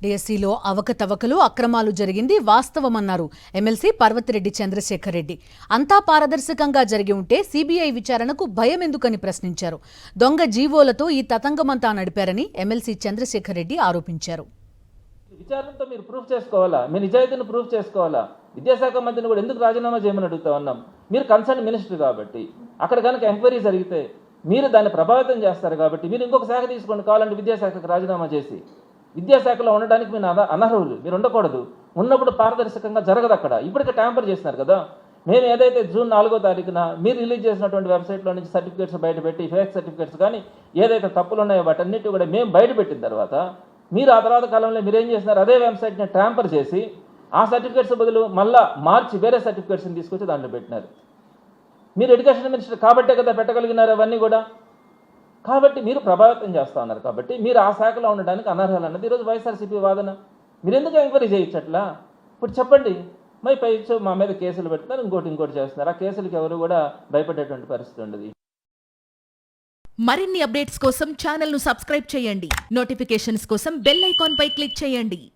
డిఎస్సిలో అవకతవకలు అక్రమాలు జరిగింది వాస్తవమన్నారు ఎమ్మెల్సీ పర్వతిరెడ్డి చంద్రశేఖర్ రెడ్డి. అంతా పారదర్శకంగా జరిగి ఉంటే సీబీఐ విచారణకు భయం ఎందుకని ప్రశ్నించారు. దొంగ జీవోలతో ఈ తతంగమంతా నడిపారని ఎమ్మెల్సీ చంద్రశేఖర్ రెడ్డి ఆరోపించారు. విచారణతో మీరు ప్రూఫ్ చేసుకోవాలా, మీ నిజాయితీని ప్రూఫ్ చేసుకోవాలా. విద్యాశాఖ మంత్రిని కూడా ఎందుకు రాజీనామా చేయమని అడుగుతా ఉన్నాం. మీరు కన్సర్న్ మినిస్టర్ కాబట్టి అక్కడ కనుక ఎంక్వైరీ జరిగితే మీరు దాన్ని ప్రభావితం చేస్తారు కాబట్టి మీరు ఇంకొక శాఖ తీసుకోండి, కావాలంటే విద్యాశాఖకు రాజీనామా చేసి. విద్యాశాఖలో ఉండడానికి మీరు అనర్హులు, మీరు ఉండకూడదు. ఉన్నప్పుడు పారదర్శకంగా జరగదు. అక్కడ ఇప్పటికే ట్యాంపర్ చేస్తున్నారు కదా. మేము ఏదైతే జూన్ 4వ తారీఖున మీరు రిలీజ్ చేసినటువంటి వెబ్సైట్లో నుంచి సర్టిఫికేట్స్ బయటపెట్టి ఫేక్ సర్టిఫికేట్స్ కానీ ఏదైతే తప్పులు ఉన్నాయో వాటన్నిటి కూడా మేము బయటపెట్టిన తర్వాత మీరు ఆ తర్వాత కాలంలో మీరు ఏం చేస్తున్నారు, అదే వెబ్సైట్ని ట్యాంపర్ చేసి ఆ సర్టిఫికేట్స్ బదులు మళ్ళా మార్చి వేరే సర్టిఫికేట్స్ని తీసుకొచ్చి దాంట్లో పెట్టినారు. మీరు ఎడ్యుకేషన్ మినిస్టర్ కాబట్టే కదా పెట్టగలిగినారు అవన్నీ కూడా. కాబట్టి మీరు ప్రభావితం చేస్తూ ఉన్నారు. కాబట్టి మీరు ఆ శాఖలో ఉండడానికి అనర్హలు అన్నది ఈరోజు వైఎస్ఆర్సీపీ వాదన. మీరు ఎందుకు ఎంక్వైరీ చేయొచ్చట్లా? ఇప్పుడు చెప్పండి. పైచు మా మీద కేసులు పెడుతున్నారు, ఇంకోటి చేస్తున్నారు. ఆ కేసులకి ఎవరు కూడా భయపడేటువంటి పరిస్థితి ఉండదు. మరిన్ని అప్డేట్స్ కోసం ఛానల్ను సబ్స్క్రైబ్ చేయండి. నోటిఫికేషన్స్ కోసం బెల్ ఐకాన్ పై క్లిక్ చేయండి.